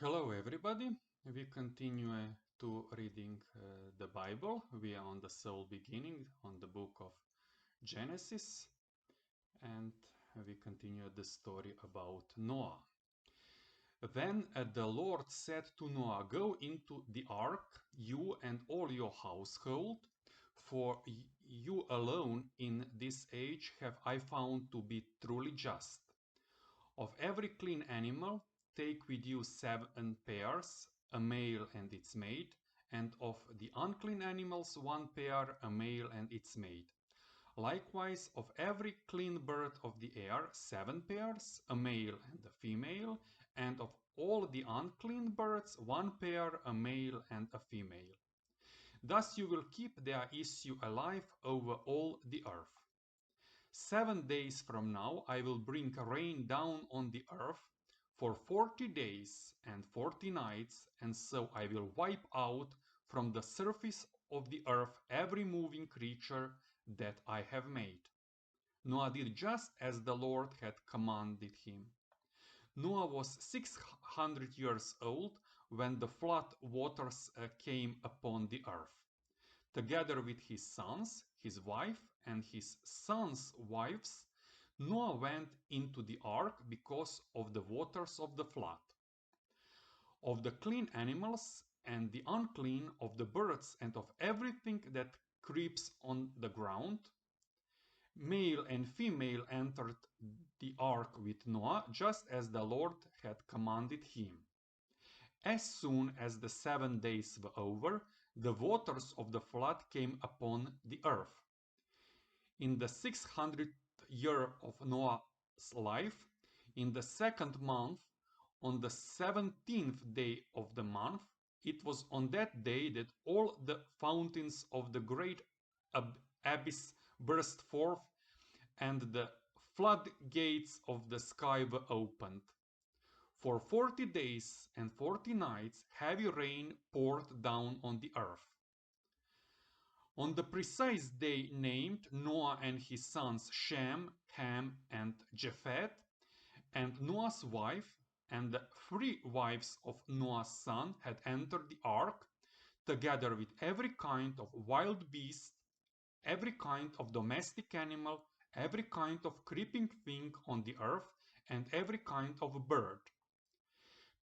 Hello everybody. We continue to reading the Bible. We are on the sole beginning on the book of Genesis, and we continue the story about Noah. Then the Lord said to Noah, "Go into the ark, you and all your household, for you alone in this age have I found to be truly just. Of every clean animal, take with you 7 pairs, a male and its mate, and of the unclean animals 1 pair, a male and its mate. Likewise, of every clean bird of the air 7 pairs, a male and a female, and of all the unclean birds 1 pair, a male and a female. Thus you will keep their issue alive over all the earth. 7 days from now I will bring rain down on the earth for 40 days and 40 nights, and so I will wipe out from the surface of the earth every moving creature that I have made." Noah did just as the Lord had commanded him. Noah was 600 years old when the flood waters came upon the earth. Together with his sons, his wife, and his sons' wives, Noah went into the ark because of the waters of the flood. Of the clean animals and the unclean, of the birds and of everything that creeps on the ground, male and female entered the ark with Noah, just as the Lord had commanded him. As soon as the 7 days were over, the waters of the flood came upon the earth. In the 600th year of Noah's life, in the second month, on the 17th day of the month, it was on that day that all the fountains of the great abyss burst forth, and the floodgates of the sky were opened. For 40 days and 40 nights heavy rain poured down on the earth. On the precise day named, Noah and his sons Shem, Ham, and Japheth, and Noah's wife, and the 3 wives of Noah's son had entered the ark, together with every kind of wild beast, every kind of domestic animal, every kind of creeping thing on the earth, and every kind of bird.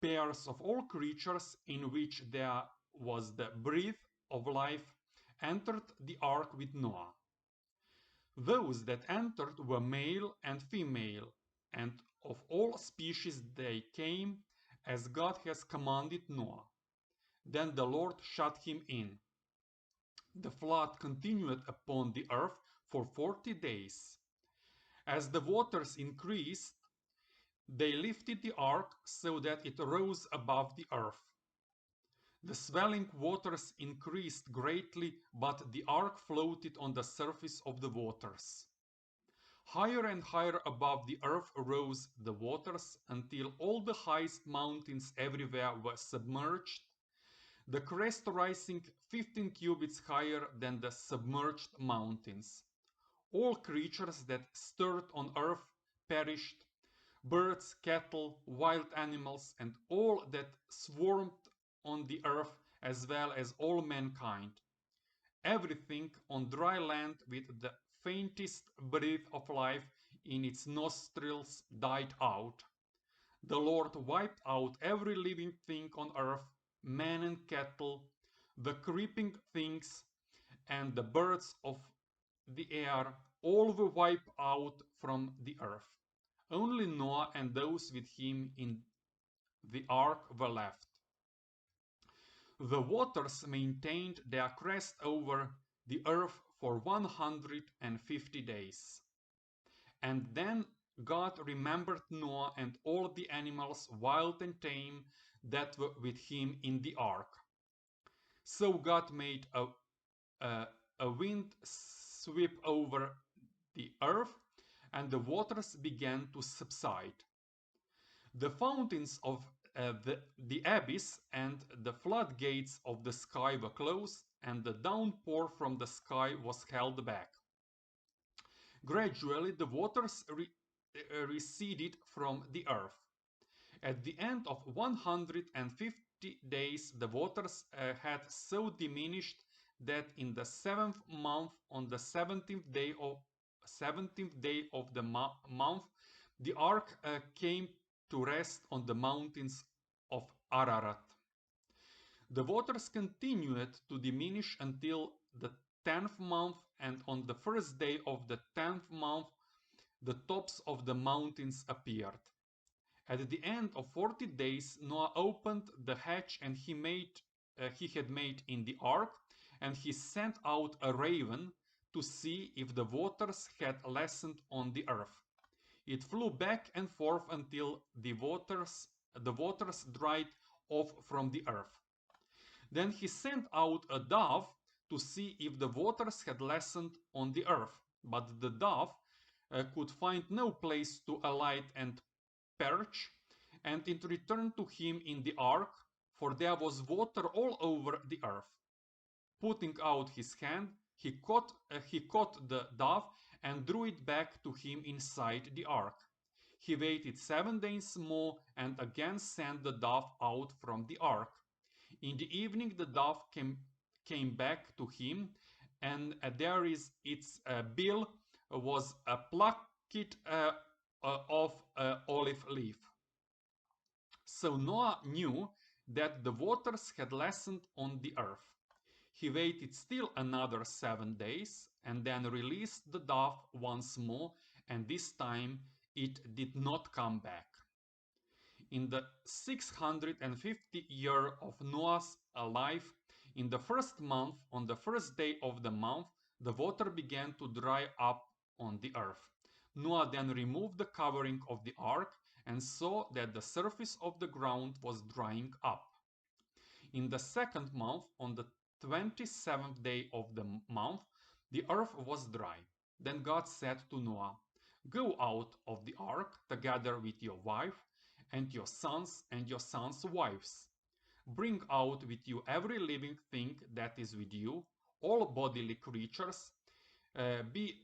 Pairs of all creatures in which there was the breath of life entered the ark with Noah. Those that entered were male and female, and of all species they came, as God has commanded Noah. Then the Lord shut him in. The flood continued upon the earth for 40 days. As the waters increased, they lifted the ark so that it rose above the earth. The swelling waters increased greatly, but the ark floated on the surface of the waters. Higher and higher above the earth rose the waters until all the highest mountains everywhere were submerged, the crest rising 15 cubits higher than the submerged mountains. All creatures that stirred on earth perished, birds, cattle, wild animals, and all that swarmed on the earth, as well as all mankind. Everything on dry land with the faintest breath of life in its nostrils died out. The Lord wiped out every living thing on earth, man and cattle, the creeping things, and the birds of the air, all were wiped out from the earth. Only Noah and those with him in the ark were left. The waters maintained their crest over the earth for 150 days. And then God remembered Noah and all the animals, wild and tame, that were with him in the ark. So God made a wind sweep over the earth, and the waters began to subside. The fountains of the abyss and the floodgates of the sky were closed, and the downpour from the sky was held back. Gradually, the waters receded from the earth. At the end of 150 days, the waters had so diminished that in the 7th month, on the 17th day of the month, the ark came to rest on the mountains of Ararat. The waters continued to diminish until the 10th month, and on the first day of the 10th month, the tops of the mountains appeared. At the end of 40 days, Noah opened the hatch and he had made in the ark, and he sent out a raven to see if the waters had lessened on the earth. It flew back and forth until the waters dried off from the earth. Then he sent out a dove to see if the waters had lessened on the earth, but the dove could find no place to alight and perch, and it returned to him in the ark, for there was water all over the earth. Putting out his hand, he caught the dove and drew it back to him inside the ark. He waited 7 days more and again sent the dove out from the ark. In the evening the dove came back to him, and there is its bill was plucked of olive leaf. So Noah knew that the waters had lessened on the earth. He waited still another 7 days and then released the dove once more, and this time it did not come back. In the 650th year of Noah's life, in the first month, on the first day of the month, the water began to dry up on the earth. Noah then removed the covering of the ark and saw that the surface of the ground was drying up. In the second month, on the 27th day of the month, the earth was dry. Then God said to Noah, "Go out of the ark together with your wife and your sons and your sons' wives. Bring out with you every living thing that is with you, all bodily creatures, be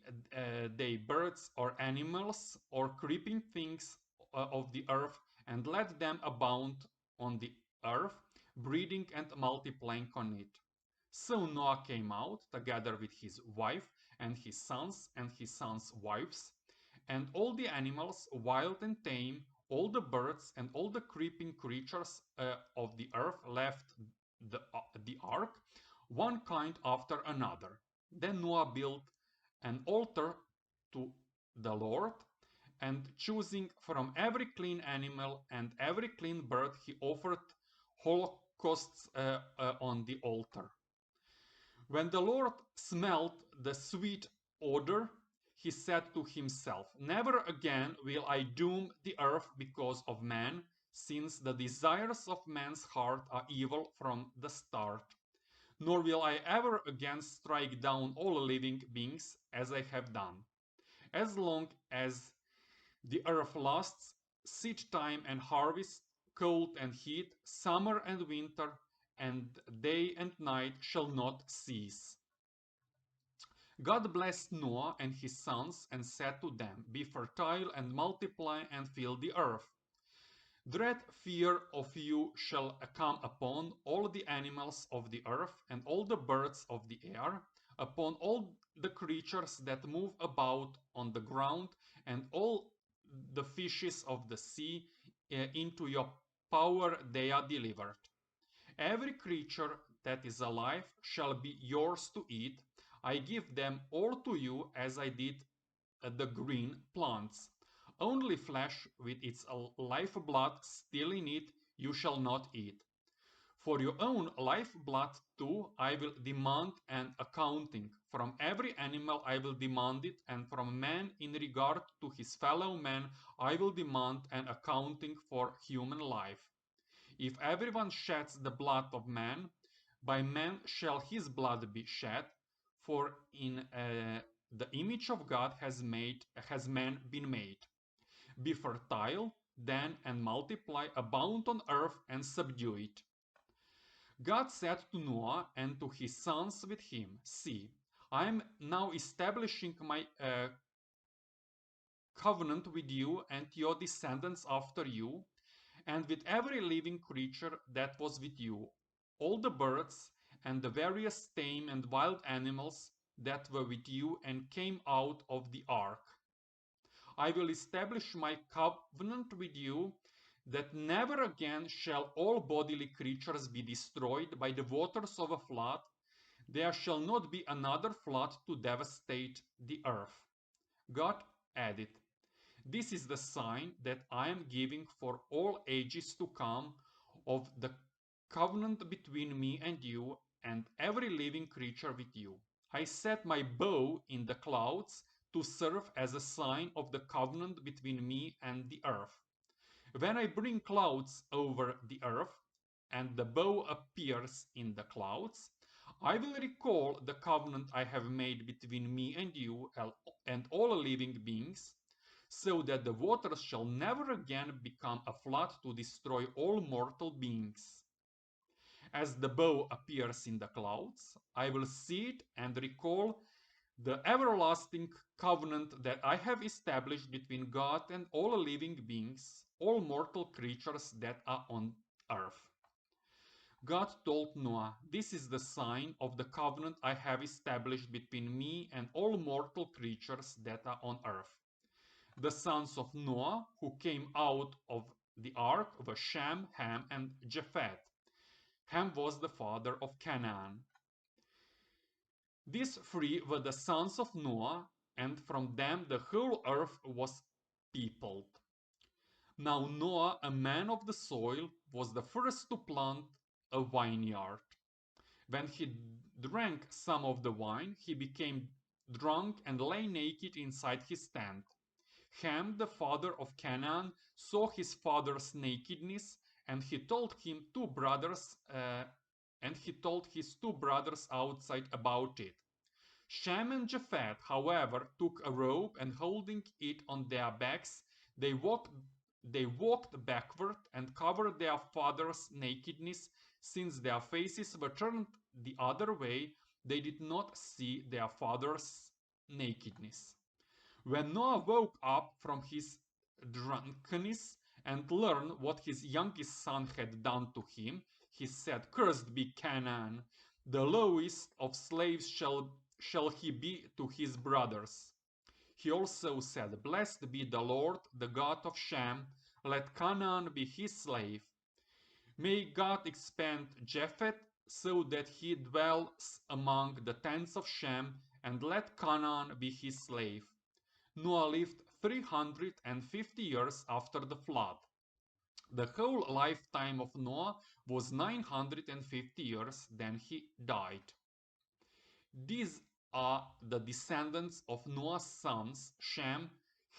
they birds or animals or creeping things of the earth, and let them abound on the earth, breeding and multiplying on it." So Noah came out together with his wife and his sons' wives, and all the animals, wild and tame, all the birds and all the creeping creatures of the earth left the ark, one kind after another. Then Noah built an altar to the Lord, and choosing from every clean animal and every clean bird, he offered holocausts on the altar. When the Lord smelled the sweet odor, he said to himself, "Never again will I doom the earth because of man, since the desires of man's heart are evil from the start. Nor will I ever again strike down all living beings as I have done. As long as the earth lasts, seed time and harvest, cold and heat, summer and winter, and day and night shall not cease." God blessed Noah and his sons and said to them, "Be fertile and multiply and fill the earth. Dread fear of you shall come upon all the animals of the earth and all the birds of the air, upon all the creatures that move about on the ground, and all the fishes of the sea. Into your power they are delivered. Every creature that is alive shall be yours to eat. I give them all to you as I did the green plants. Only flesh with its lifeblood still in it you shall not eat. For your own lifeblood too I will demand an accounting. From every animal I will demand it, and from man in regard to his fellow man I will demand an accounting for human life. If everyone sheds the blood of man, by man shall his blood be shed, for in the image of God has man been made. Be fertile, then, and multiply, abound on earth and subdue it. God said to Noah and to his sons with him, "See, I am now establishing my covenant with you and your descendants after you, and with every living creature that was with you, all the birds and the various tame and wild animals that were with you and came out of the ark. I will establish my covenant with you that never again shall all bodily creatures be destroyed by the waters of a flood. There shall not be another flood to devastate the earth. God added, "This is the sign that I am giving for all ages to come of the covenant between me and you and every living creature with you. I set my bow in the clouds to serve as a sign of the covenant between me and the earth. When I bring clouds over the earth and the bow appears in the clouds, I will recall the covenant I have made between me and you and all living beings, so that the waters shall never again become a flood to destroy all mortal beings. As the bow appears in the clouds, I will see it and recall the everlasting covenant that I have established between God and all living beings, all mortal creatures that are on earth." God told Noah, "This is the sign of the covenant I have established between me and all mortal creatures that are on earth." The sons of Noah who came out of the ark were Shem, Ham, and Japheth. Ham was the father of Canaan. These three were the sons of Noah, and from them the whole earth was peopled. Now Noah, a man of the soil, was the first to plant a vineyard. When he drank some of the wine, he became drunk and lay naked inside his tent. Ham, the father of Canaan, saw his father's nakedness, and he told his two brothers outside about it. Shem and Japheth, however, took a rope and holding it on their backs, they walked backward and covered their father's nakedness. Since their faces were turned the other way, they did not see their father's nakedness. When Noah woke up from his drunkenness and learned what his youngest son had done to him, he said, "Cursed be Canaan, the lowest of slaves shall he be to his brothers." He also said, "Blessed be the Lord, the God of Shem, let Canaan be his slave. May God expand Japheth so that he dwells among the tents of Shem, and let Canaan be his slave." Noah lived 350 years after the flood. The whole lifetime of Noah was 950 years, then he died. These are the descendants of Noah's sons, Shem,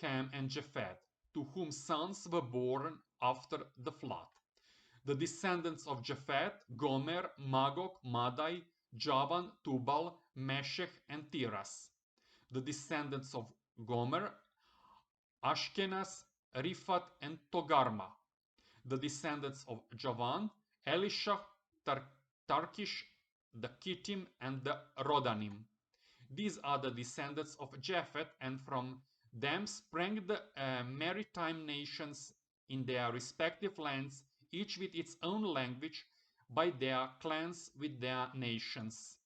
Ham, and Japheth, to whom sons were born after the flood. The descendants of Japheth: Gomer, Magog, Madai, Javan, Tubal, Meshech, and Tiras. The descendants of Gomer: Ashkenaz, Riphat, and Togarma. The descendants of Javan: Elisha, Tarkish, the Kittim, and the Rodanim. These are the descendants of Japheth, and from them sprang the maritime nations in their respective lands, each with its own language, by their clans within their nations.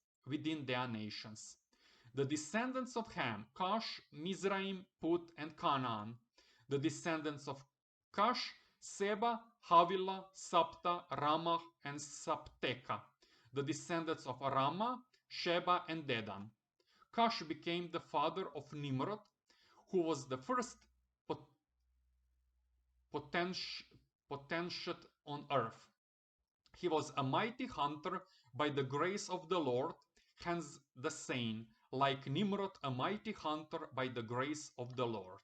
The descendants of Ham: Cush, Mizraim, Put, and Canaan. The descendants of Cush: Seba, Havilah, Sabta, Ramah, and Sabteka. The descendants of Ramah: Sheba and Dedan. Cush became the father of Nimrod, who was the first potentate on earth. He was a mighty hunter by the grace of the Lord, hence the saying, like Nimrod, a mighty hunter by the grace of the Lord.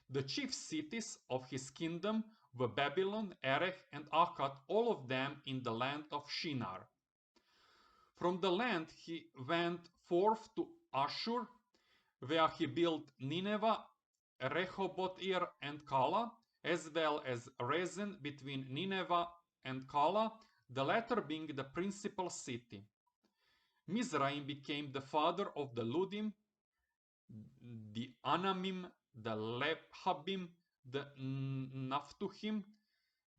The chief cities of his kingdom were Babylon, Erech, and Akkad, all of them in the land of Shinar. From the land he went forth to Ashur, where he built Nineveh, Rehoboth-ir, and Kala, as well as Resen between Nineveh and Kala, the latter being the principal city. Mizraim became the father of the Ludim, the Anamim, the Lephabim, the Naphtuhim,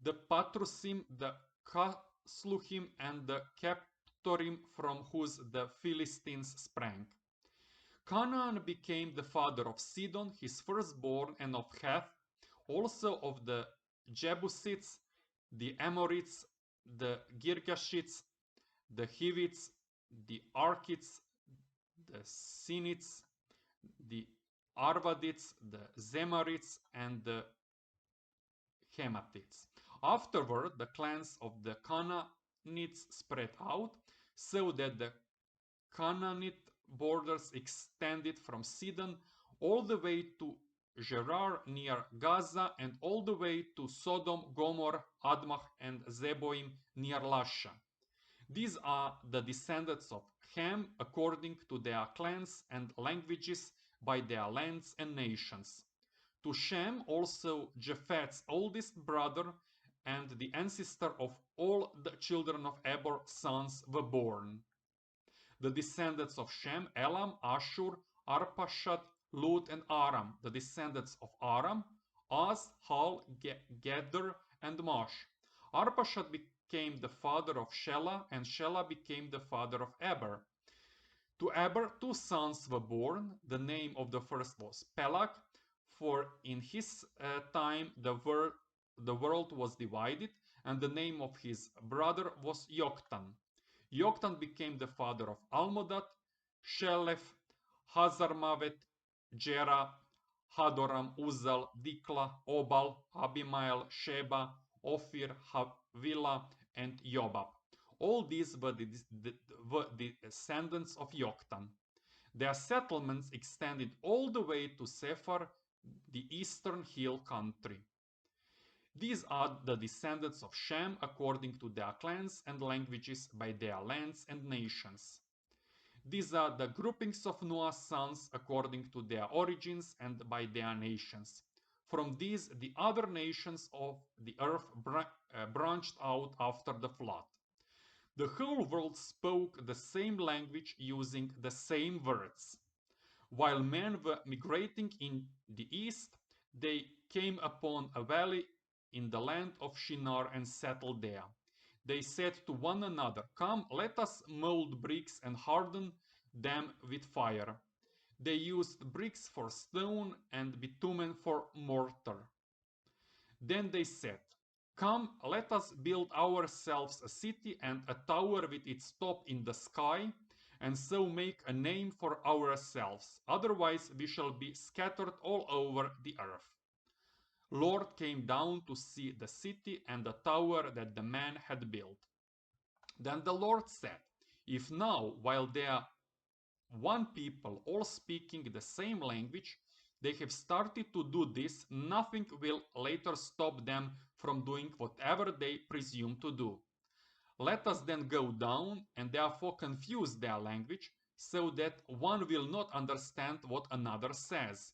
the Patrusim, the Casluhim, and the Captorim, from whose the Philistines sprang. Canaan became the father of Sidon, his firstborn, and of Heth, also of the Jebusites, the Amorites, the Girgashites, the Hivites, the Arkites, the Sinites, the Arvadites, the Zemarites, and the Hematites. Afterward, the clans of the Canaanites spread out, so that the Canaanite borders extended from Sidon all the way to Gerar near Gaza, and all the way to Sodom, Gomorrah, Admah, and Zeboim near Lasha. These are the descendants of Ham according to their clans and languages, by their lands and nations. To Shem also Japheth's oldest brother and the ancestor of all the children of Eber sons were born. The descendants of Shem, Elam, Ashur, Arpachshad, Lut, and Aram. The descendants of Aram, Az, Hal, Geder, and Mash. Arpachshad became the father of Shelah, and Shelah became the father of Eber. To Eber 2 sons were born. The name of the first was Pelag, for in his time the world was divided, and the name of his brother was Yoktan. Yoktan became the father of Almodad, Shelef, Hazarmavet, Jera, Hadoram, Uzal, Dikla, Obal, Abimael, Sheba, Ophir, Havilah, and Jobab. All these were the descendants of Yoktan. Their settlements extended all the way to Sephar, the eastern hill country. These are the descendants of Shem according to their clans and languages, by their lands and nations. These are the groupings of Noah's sons according to their origins and by their nations. From these the other nations of the earth branched out after the flood. The whole world spoke the same language, using the same words. While men were migrating in the east, they came upon a valley in the land of Shinar and settled there. They said to one another, "Come, let us mold bricks and harden them with fire." They used bricks for stone and bitumen for mortar. Then they said, "Come, let us build ourselves a city and a tower with its top in the sky, and so make a name for ourselves. Otherwise we shall be scattered all over the earth." Lord came down to see the city and the tower that the man had built. Then the Lord said, "If now, while they are one people, all speaking the same language, they have started to do this, nothing will later stop them from doing whatever they presume to do. Let us then go down and therefore confuse their language, so that one will not understand what another says."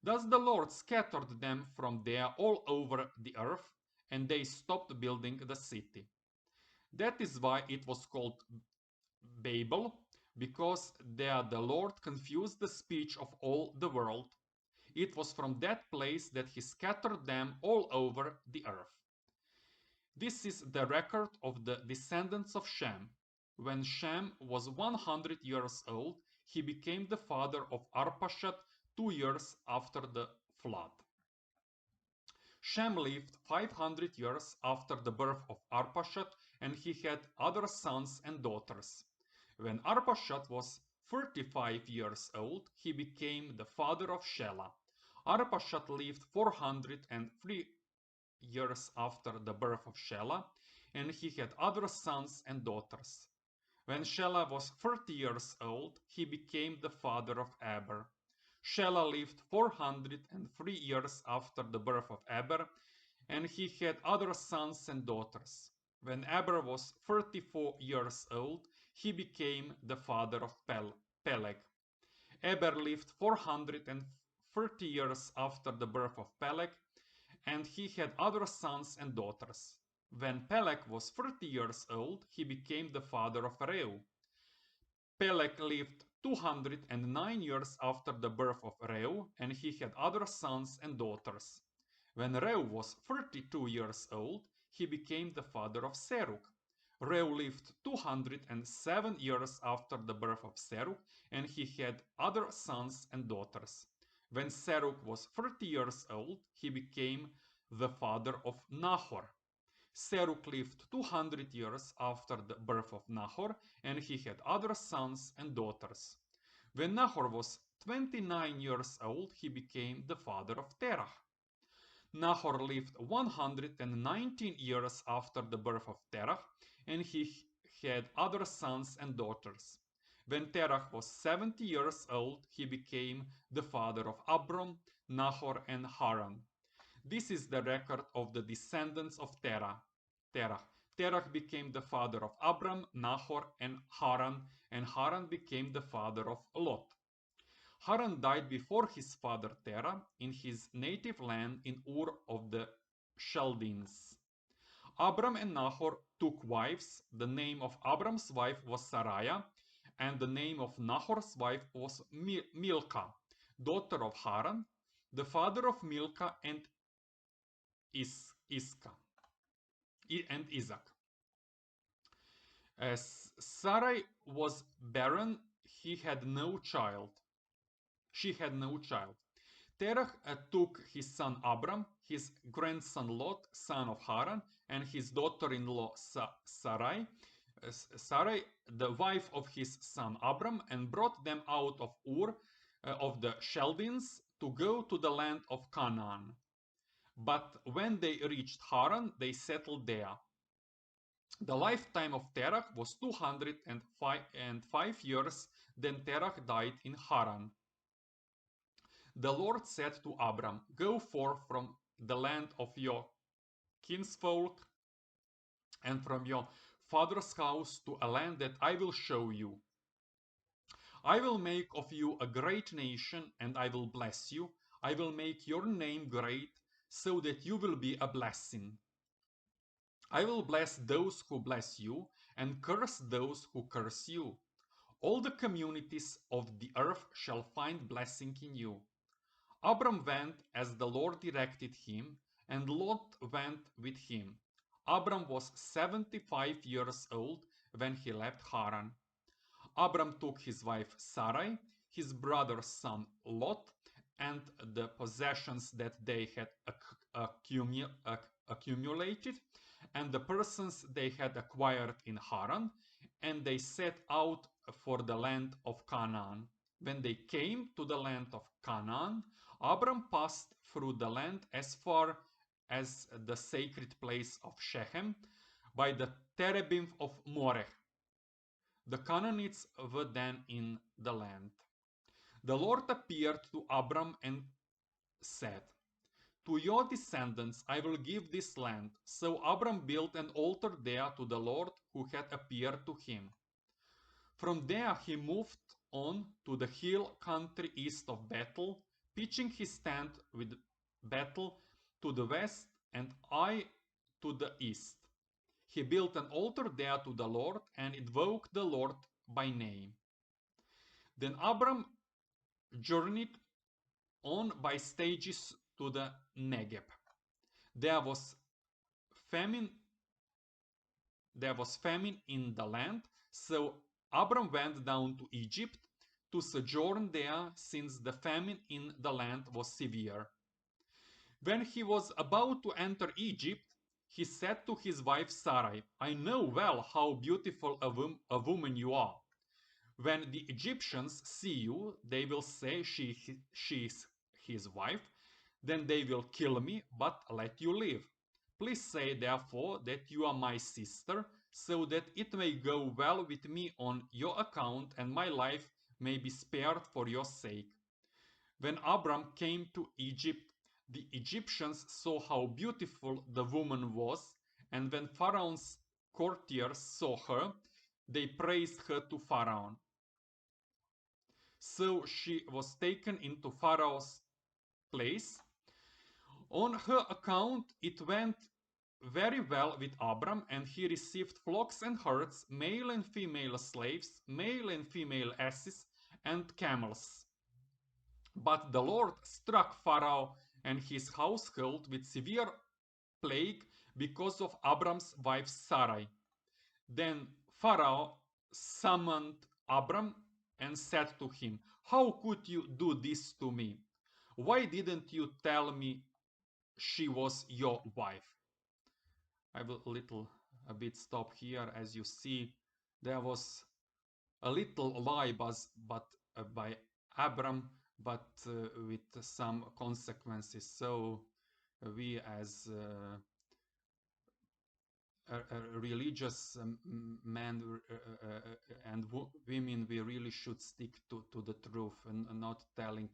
Thus the Lord scattered them from there all over the earth, and they stopped building the city. That is why it was called Babel, because there the Lord confused the speech of all the world. It was from that place that he scattered them all over the earth. This is the record of the descendants of Shem. When Shem was 100 years old, he became the father of Arpachshad 2 years after the flood. Shem lived 500 years after the birth of Arpachshad, and he had other sons and daughters. When Arpachshad was 35 years old, he became the father of Shelah. Arpachshad lived 403 years after the birth of Shelah, and he had other sons and daughters. When Shelah was 30 years old, he became the father of Eber. Shelah lived 403 years after the birth of Eber, and he had other sons and daughters. When Eber was 34 years old, he became the father of Peleg. Eber lived 430 years after the birth of Peleg, and he had other sons and daughters. When Peleg was 30 years old, he became the father of Reu. Peleg lived 209 years after the birth of Reu, and he had other sons and daughters. When Reu was 32 years old, he became the father of Serug. Reu lived 207 years after the birth of Serug, and he had other sons and daughters. When Serug was 30 years old, he became the father of Nahor. Serug lived 200 years after the birth of Nahor, and he had other sons and daughters. When Nahor was 29 years old, he became the father of Terah. Nahor lived 119 years after the birth of Terah, and he had other sons and daughters. When Terah was 70 years old, he became the father of Abram, Nahor, and Haran. This is the record of the descendants of Terah. Terah became the father of Abram, Nahor, and Haran became the father of Lot. Haran died before his father Terah in his native land in Ur of the Chaldeans. Abram and Nahor took wives. The name of Abram's wife was Saraiah, and the name of Nahor's wife was Milcah, daughter of Haran, the father of Milcah and Isaac. As Sarai was barren, she had no child. Terah took his son Abram, his grandson Lot, son of Haran, and his daughter-in-law Sarai, the wife of his son Abram, and brought them out of Ur of the Chaldeans to go to the land of Canaan. But when they reached Haran, they settled there. The lifetime of Terah was 205 years. Then Terah died in Haran. The Lord said to Abram, "Go forth from the land of your kinsfolk and from your father's house to a land that I will show you. I will make of you a great nation, and I will bless you. I will make your name great, so that you will be a blessing. I will bless those who bless you, and curse those who curse you. All the communities of the earth shall find blessing in you." Abram went as the Lord directed him, and Lot went with him. Abram was 75 years old when he left Haran. Abram took his wife Sarai, his brother's son Lot, and the possessions that they had accumulated, and the persons they had acquired in Haran, and they set out for the land of Canaan. When they came to the land of Canaan, Abram passed through the land as far as the sacred place of Shechem by the terebinth of Moreh. The Canaanites were then in the land. The Lord appeared to Abram and said, "To your descendants I will give this land." So Abram built an altar there to the Lord who had appeared to him. From there he moved on to the hill country east of Bethel, pitching his tent with Bethel to the west and Ai to the east. He built an altar there to the Lord and invoked the Lord by name. Then Abram journeyed on by stages to the Negeb. There was famine in the land, so Abram went down to Egypt to sojourn there, since the famine in the land was severe. When he was about to enter Egypt, he said to his wife Sarai, "I know well how beautiful a woman you are. When the Egyptians see you, they will say she is his wife. Then they will kill me, but let you live. Please say therefore that you are my sister, so that it may go well with me on your account, and my life may be spared for your sake." When Abram came to Egypt, the Egyptians saw how beautiful the woman was, and when Pharaoh's courtiers saw her, they praised her to Pharaoh. So she was taken into Pharaoh's place. On her account it went very well with Abram, and he received flocks and herds, male and female slaves, male and female asses, and camels. But the Lord struck Pharaoh and his household with severe plague because of Abram's wife Sarai. Then Pharaoh summoned Abram and said to him, "How could you do this to me? Why didn't you tell me she was your wife?" I will a bit stop here. As you see, there was a little lie, but by Abram, but with some consequences. So we as religious men and women, we really should stick to the truth and not telling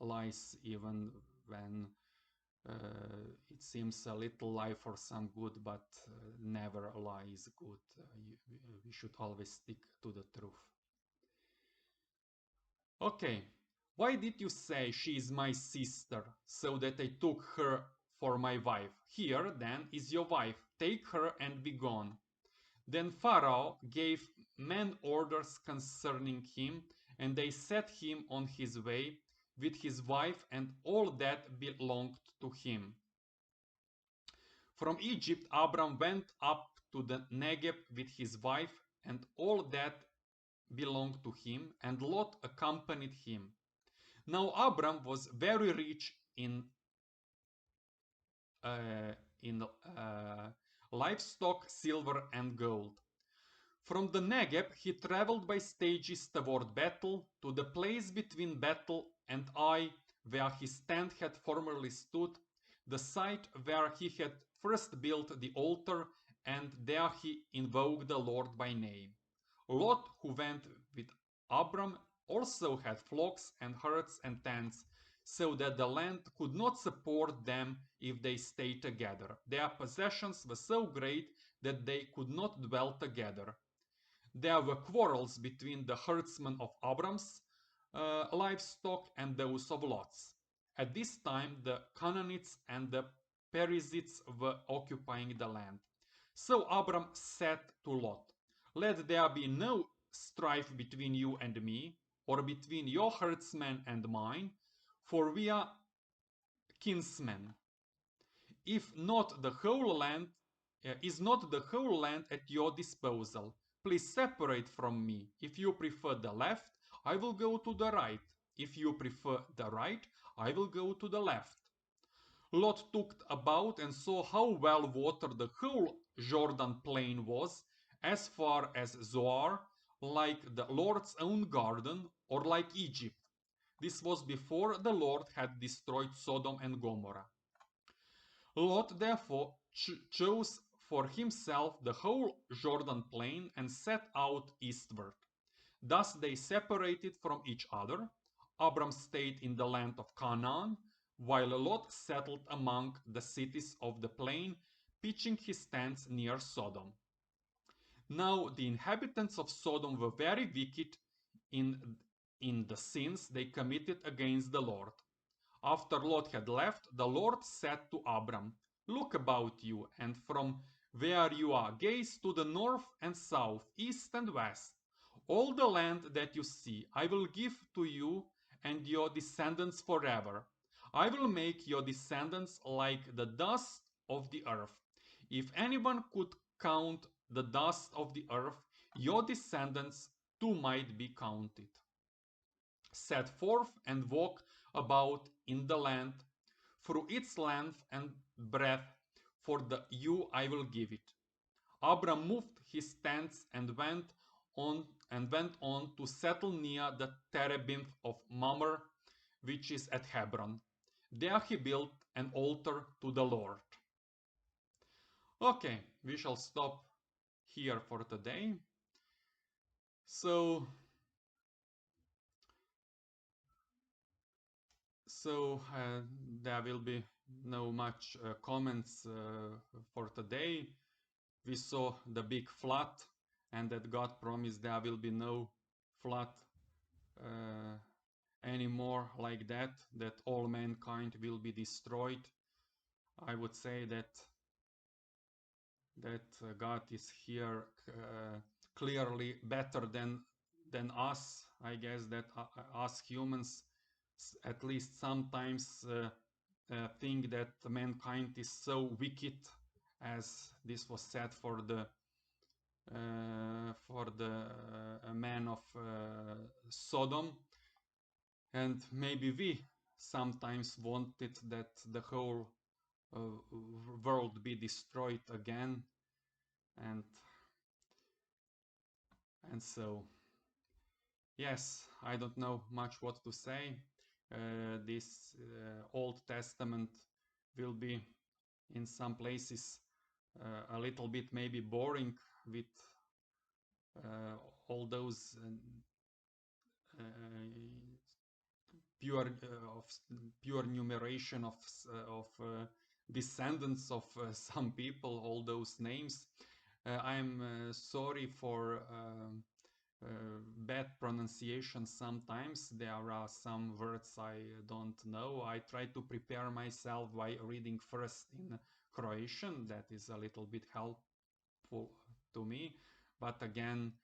lies even when it seems a little lie for some good, but never a lie is good. We should always stick to the truth. Okay, why did you say she is my sister, so that I took her for my wife? Here, then, is your wife. Take her and be gone. Then Pharaoh gave men orders concerning him, and they set him on his way with his wife and all that belonged to him. From Egypt, Abram went up to the Negev with his wife and all that belonged to him, and Lot accompanied him. Now Abram was very rich in livestock, silver, and gold. From the Negev, he traveled by stages toward Bethel, to the place between Bethel and Ai, where his tent had formerly stood, the site where he had first built the altar, and there he invoked the Lord by name. Lot, who went with Abram, also had flocks and herds and tents, so that the land could not support them if they stayed together. Their possessions were so great that they could not dwell together. There were quarrels between the herdsmen of Abram's livestock and those of Lot's. At this time, the Canaanites and the Perizzites were occupying the land. So Abram said to Lot, "Let there be no strife between you and me, or between your herdsmen and mine, for we are kinsmen. If not the whole land, is not the whole land at your disposal? Please separate from me. If you prefer the left, I will go to the right. If you prefer the right, I will go to the left." Lot looked about and saw how well watered the whole Jordan plain was, as far as Zoar, like the Lord's own garden, or like Egypt. This was before the Lord had destroyed Sodom and Gomorrah. Lot therefore chose for himself the whole Jordan plain and set out eastward. Thus they separated from each other. Abram stayed in the land of Canaan, while Lot settled among the cities of the plain, pitching his tents near Sodom. Now the inhabitants of Sodom were very wicked in the sins they committed against the Lord. After Lot had left, the Lord said to Abram, "Look about you, and from where you are, gaze to the north and south, east and west. All the land that you see, I will give to you and your descendants forever. I will make your descendants like the dust of the earth. If anyone could count the dust of the earth, your descendants too might be counted. Set forth and walk about in the land through its length and breadth, for you I will give it." Abram moved his tents and went on to settle near the terebinth of Mamre, which is at Hebron. There he built an altar to the Lord. Okay, we shall stop here for today. So there will be no much comments for today. We saw the big flood, and that God promised there will be no flood anymore like that all mankind will be destroyed. I would say that God is here clearly better than us. I guess that us humans at least sometimes think that mankind is so wicked, as this was said for the man of Sodom, and maybe we sometimes wanted that the whole world be destroyed again, and so yes, I don't know much what to say. This Old Testament will be in some places a little bit maybe boring with all those pure pure numeration of descendants of some people, all those names. I'm sorry for bad pronunciation sometimes. There are some words I don't know. I try to prepare myself by reading first in Croatian. That is a little bit helpful to me. But again,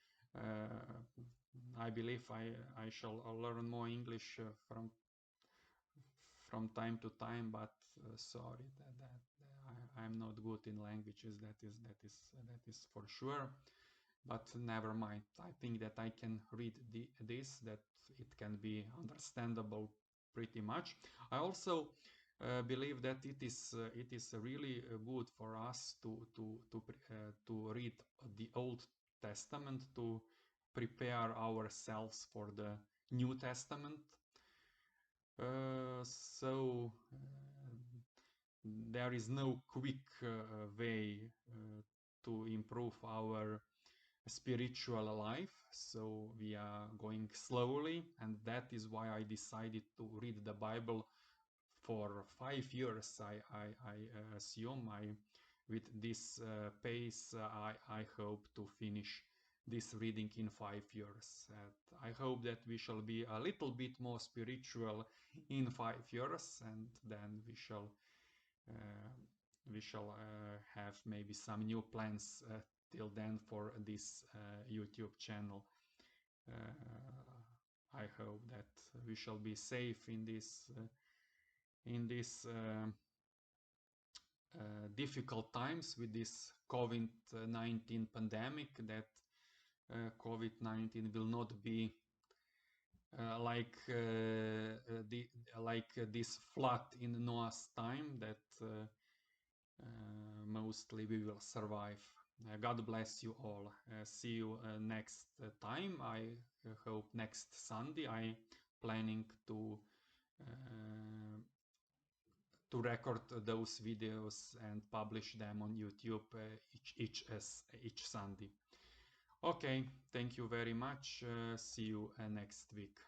I believe I shall learn more English from time to time. But sorry that I'm not good in languages. That is for sure. But never mind. I think that I can read this, that it can be understandable pretty much. I also believe that it is really good for us to read the Old Testament to prepare ourselves for the New Testament. So there is no quick way to improve our spiritual life, so we are going slowly, and that is why I decided to read the Bible for 5 years. I assume with this pace I hope to finish this reading in 5 years. And I hope that we shall be a little bit more spiritual in 5 years, and then we shall have maybe some new plans till then for this YouTube channel. I hope that we shall be safe in this difficult times with this COVID-19 pandemic, that COVID-19 will not be like this flood in Noah's time, that mostly we will survive. God bless you all. See you next time. I hope next Sunday. I planning to record those videos and publish them on YouTube each Sunday. Okay, thank you very much. See you next week.